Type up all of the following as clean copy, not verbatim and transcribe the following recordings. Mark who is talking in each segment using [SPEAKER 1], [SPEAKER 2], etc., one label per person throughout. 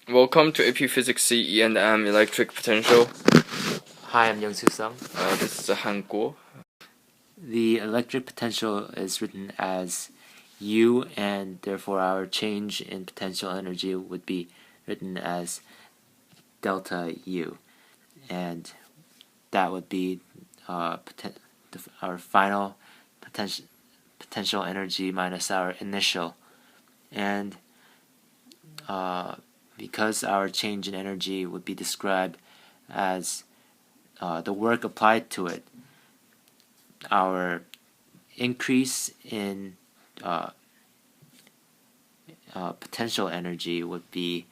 [SPEAKER 1] Welcome to AP Physics C E&M Electric Potential.
[SPEAKER 2] Hi, I'm Youngsu Sung.
[SPEAKER 1] This is Han Guo.
[SPEAKER 2] The electric potential is written as U, and therefore our change in potential energy would be written as delta U, and that would be our final potential energy minus our initial. And because our change in energy would be described as the work applied to it, our increase in potential energy would be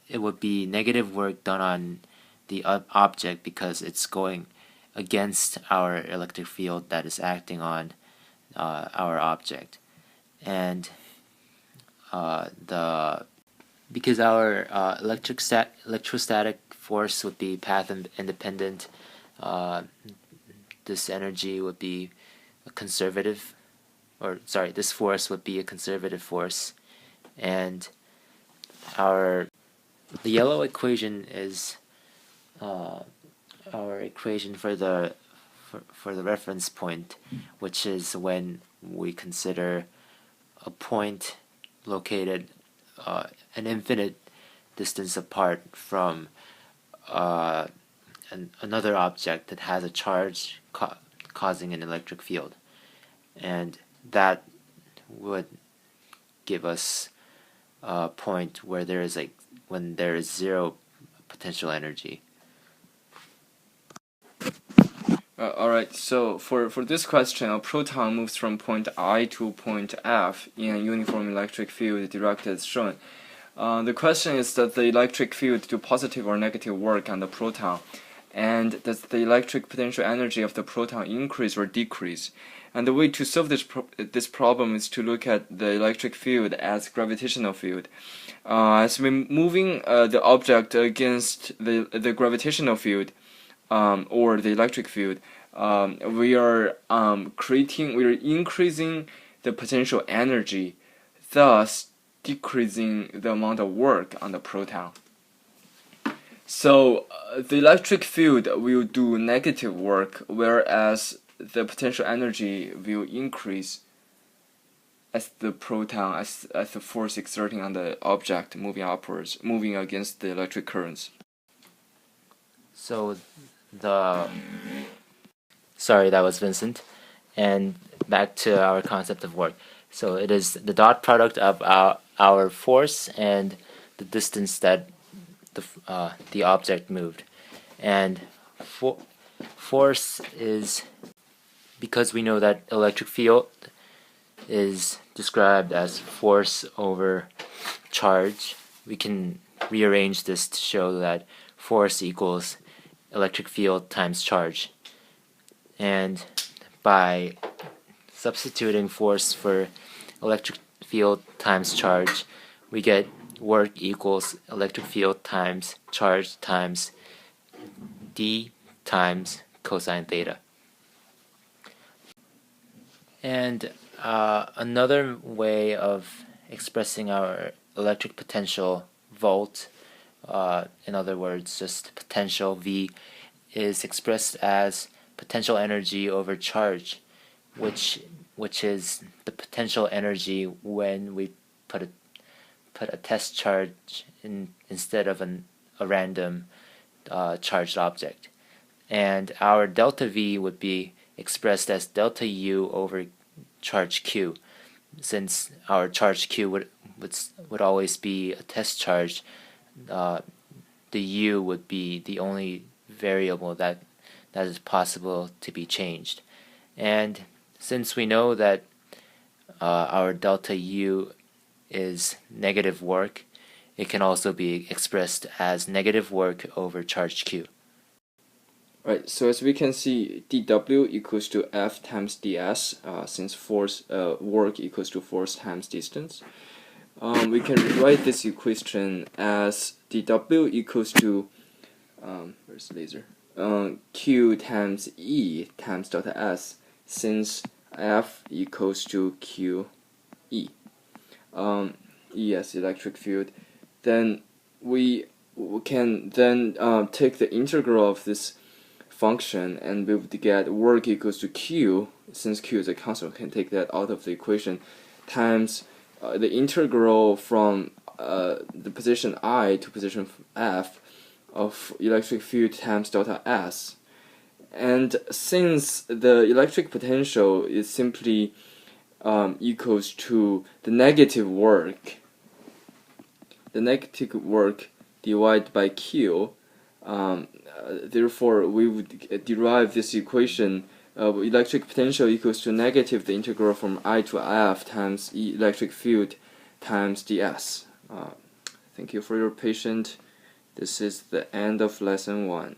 [SPEAKER 2] it would be negative work done on the object because it's going against our electric field that is acting on our object, and because our electrostatic force would be path independent, this energy would be a conservative, this force would be a conservative force, and the yellow equation is our equation for the reference point, which is when we consider a point located an infinite distance apart from another object that has a charge causing an electric field, and that would give us a point where there is when there is zero potential energy.
[SPEAKER 1] Alright, so for this question, a proton moves from point I to point F in a uniform electric field directed as shown. The question is, does the electric field do positive or negative work on the proton? And does the electric potential energy of the proton increase or decrease? And the way to solve this problem is to look at the electric field as gravitational field. As we're moving the object against the gravitational field, or the electric field, we are increasing the potential energy, thus decreasing the amount of work on the proton. So the electric field will do negative work, whereas the potential energy will increase as the proton, as the force exerting on the object moving upwards, moving against the electric currents.
[SPEAKER 2] So sorry, that was Vincent. And back to our concept of work. So it is the dot product of our force and the distance that the object moved. And force is, because we know that electric field is described as force over charge, we can rearrange this to show that force equals electric field times charge. And by substituting force for electric field times charge, we get work equals electric field times charge times d times cosine theta. And another way of expressing our electric potential, volt, in other words, just potential V, is expressed as potential energy over charge, which is the potential energy when we put a test charge instead of a random charged object. And our delta V would be expressed as delta U over charge Q. Since our charge Q would always be a test charge, the U would be the only variable that is possible to be changed. And since we know that our delta U is negative work, it can also be expressed as negative work over charge Q.
[SPEAKER 1] Right, so as we can see, dW equals to F times ds, since force work equals to force times distance. We can rewrite this equation as dW equals to where's the laser? Q times E times delta S, since F equals to QE. E as electric field, then we can then take the integral of this function, and we would get work equals to Q, since Q is a constant, we can take that out of the equation, times the integral from the position I to position F of electric field times delta S. And since the electric potential is simply equals to the negative work divided by Q, therefore we would derive this equation of electric potential equals to negative the integral from I to F times electric field times ds. Thank you for your patience. This is the end of lesson 1.